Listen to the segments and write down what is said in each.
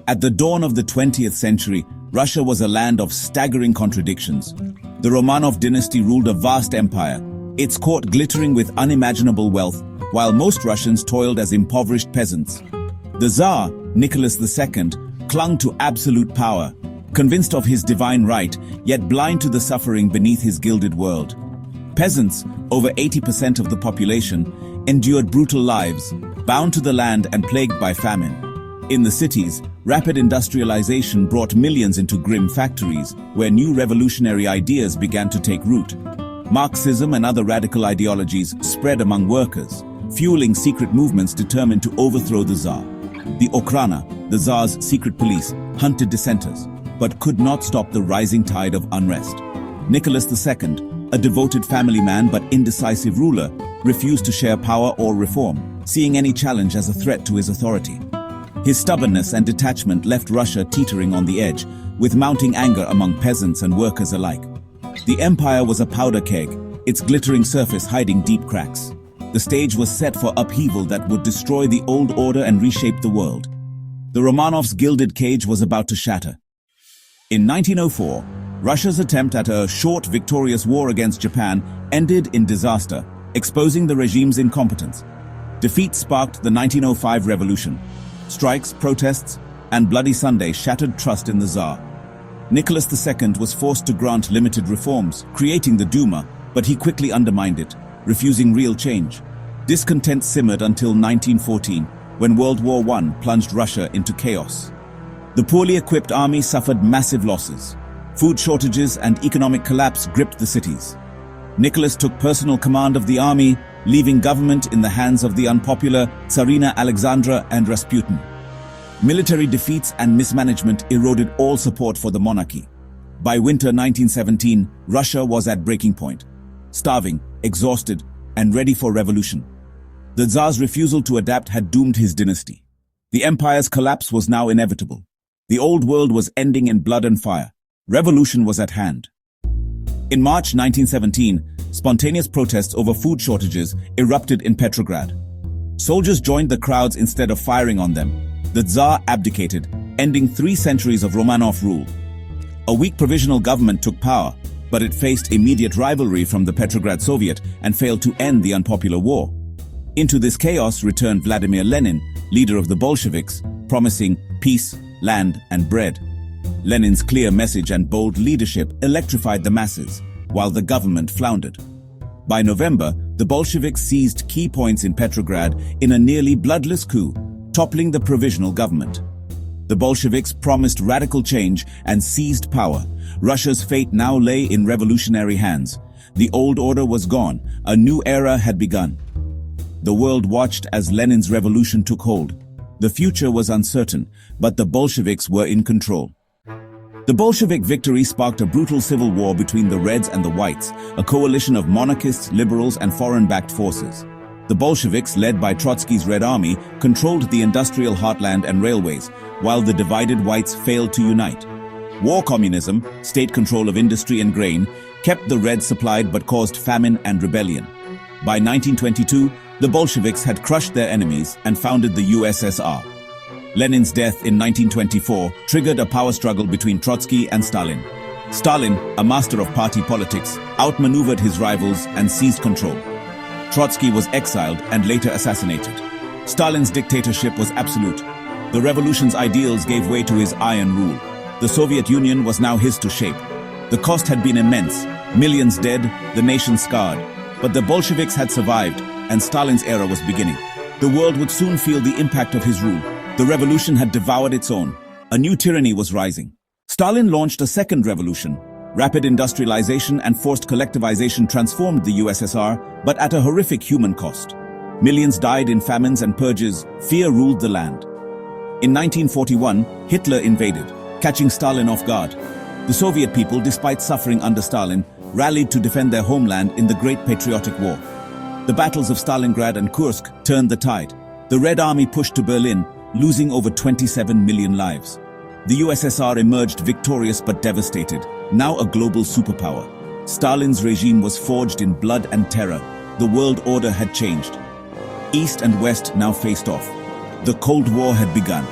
At the dawn of the 20th century, Russia was a land of staggering contradictions. The Romanov dynasty ruled a vast empire, its court glittering with unimaginable wealth, while most Russians toiled as impoverished peasants. The Tsar, Nicholas II, clung to absolute power, convinced of his divine right, yet blind to the suffering beneath his gilded world. Peasants, over 80% of the population, endured brutal lives, bound to the land and plagued by famine. In the cities, rapid industrialization brought millions into grim factories, where new revolutionary ideas began to take root. Marxism and other radical ideologies spread among workers, fueling secret movements determined to overthrow the Tsar. The Okhrana, the Tsar's secret police, hunted dissenters, but could not stop the rising tide of unrest. Nicholas II, a devoted family man but indecisive ruler, refused to share power or reform, seeing any challenge as a threat to his authority. His stubbornness and detachment left Russia teetering on the edge, with mounting anger among peasants and workers alike. The empire was a powder keg, its glittering surface hiding deep cracks. The stage was set for upheaval that would destroy the old order and reshape the world. The Romanovs' gilded cage was about to shatter. In 1904, Russia's attempt at a short, victorious war against Japan ended in disaster, exposing the regime's incompetence. Defeat sparked the 1905 revolution. Strikes, protests, and Bloody Sunday shattered trust in the Tsar. Nicholas II was forced to grant limited reforms, creating the Duma, but he quickly undermined it, refusing real change. Discontent simmered until 1914, when World War I plunged Russia into chaos. The poorly equipped army suffered massive losses. Food shortages and economic collapse gripped the cities. Nicholas took personal command of the army, leaving government in the hands of the unpopular Tsarina Alexandra and Rasputin. Military defeats and mismanagement eroded all support for the monarchy. By winter 1917, Russia was at breaking point, starving, exhausted, and ready for revolution. The Tsar's refusal to adapt had doomed his dynasty. The empire's collapse was now inevitable. The old world was ending in blood and fire. Revolution was at hand. In March 1917, spontaneous protests over food shortages erupted in Petrograd. Soldiers joined the crowds instead of firing on them. The Tsar abdicated, ending 3 centuries of Romanov rule. A weak provisional government took power, but it faced immediate rivalry from the Petrograd Soviet and failed to end the unpopular war. Into this chaos returned Vladimir Lenin, leader of the Bolsheviks, promising peace, land, and bread. Lenin's clear message and bold leadership electrified the masses, while the government floundered. By November, the Bolsheviks seized key points in Petrograd in a nearly bloodless coup, toppling the provisional government. The Bolsheviks promised radical change and seized power. Russia's fate now lay in revolutionary hands. The old order was gone. A new era had begun. The world watched as Lenin's revolution took hold. The future was uncertain, but the Bolsheviks were in control. The Bolshevik victory sparked a brutal civil war between the Reds and the Whites, a coalition of monarchists, liberals, and foreign-backed forces. The Bolsheviks, led by Trotsky's Red Army, controlled the industrial heartland and railways, while the divided Whites failed to unite. War communism, state control of industry and grain, kept the Reds supplied but caused famine and rebellion. By 1922, the Bolsheviks had crushed their enemies and founded the USSR. Lenin's death in 1924 triggered a power struggle between Trotsky and Stalin. Stalin, a master of party politics, outmaneuvered his rivals and seized control. Trotsky was exiled and later assassinated. Stalin's dictatorship was absolute. The revolution's ideals gave way to his iron rule. The Soviet Union was now his to shape. The cost had been immense, millions dead, the nation scarred. But the Bolsheviks had survived, and Stalin's era was beginning. The world would soon feel the impact of his rule. The revolution had devoured its own. A new tyranny was rising. Stalin launched a second revolution. Rapid industrialization and forced collectivization transformed the USSR, but at a horrific human cost. Millions died in famines and purges. Fear ruled the land. In 1941, Hitler invaded, catching Stalin off guard. The Soviet people, despite suffering under Stalin, rallied to defend their homeland in the Great Patriotic War. The battles of Stalingrad and Kursk turned the tide. The Red Army pushed to Berlin, losing over 27 million lives. The USSR emerged victorious but devastated, now a global superpower. Stalin's regime was forged in blood and terror. The world order had changed. East and West now faced off. The Cold War had begun.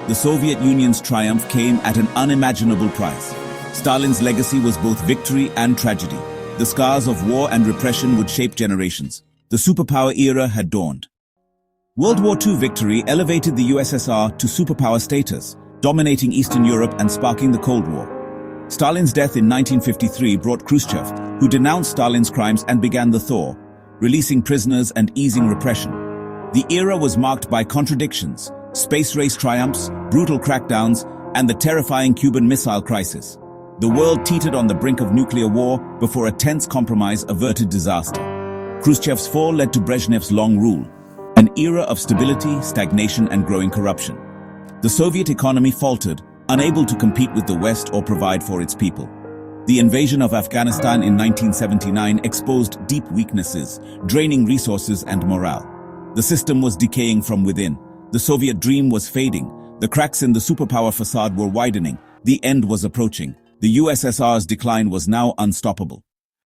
the Soviet Union's triumph came at an unimaginable price. Stalin's legacy was both victory and tragedy. The scars of war and repression would shape generations. The superpower era had dawned. World War II victory elevated the USSR to superpower status, dominating Eastern Europe and sparking the Cold War. Stalin's death in 1953 brought Khrushchev, who denounced Stalin's crimes and began the thaw, releasing prisoners and easing repression. The era was marked by contradictions, space race triumphs, brutal crackdowns, and the terrifying Cuban Missile Crisis. The world teetered on the brink of nuclear war before a tense compromise averted disaster. Khrushchev's fall led to Brezhnev's long rule, an era of stability, stagnation, and growing corruption. The Soviet economy faltered, unable to compete with the West or provide for its people. The invasion of Afghanistan in 1979 exposed deep weaknesses, draining resources and morale. The system was decaying from within. The Soviet dream was fading. The cracks in the superpower facade were widening. The end was approaching. The USSR's decline was now unstoppable.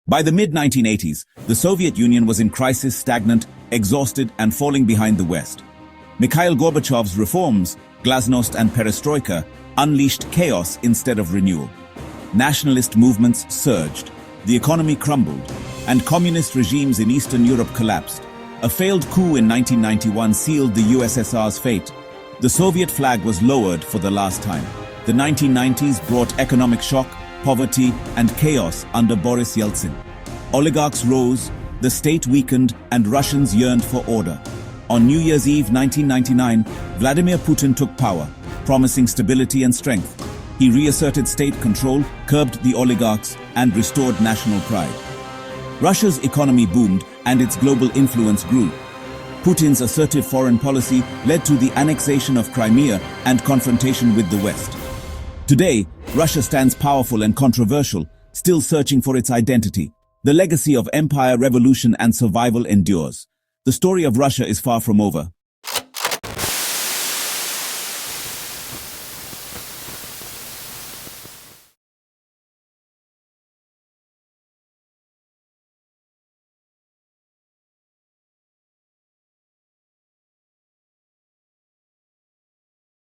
By the mid-1980s, the Soviet Union was in crisis, stagnant, exhausted, and falling behind the West. Mikhail Gorbachev's reforms, Glasnost and Perestroika, unleashed chaos instead of renewal. Nationalist movements surged, the economy crumbled, and communist regimes in Eastern Europe collapsed. A failed coup in 1991 sealed the USSR's fate. The Soviet flag was lowered for the last time. The 1990s brought economic shock, poverty, and chaos under Boris Yeltsin. Oligarchs rose, the state weakened, and Russians yearned for order. On New Year's Eve 1999, Vladimir Putin took power, promising stability and strength. He reasserted state control, curbed the oligarchs, and restored national pride. Russia's economy boomed and its global influence grew. Putin's assertive foreign policy led to the annexation of Crimea and confrontation with the West. Today, Russia stands powerful and controversial, still searching for its identity. The legacy of empire, revolution, and survival endures. The story of Russia is far from over.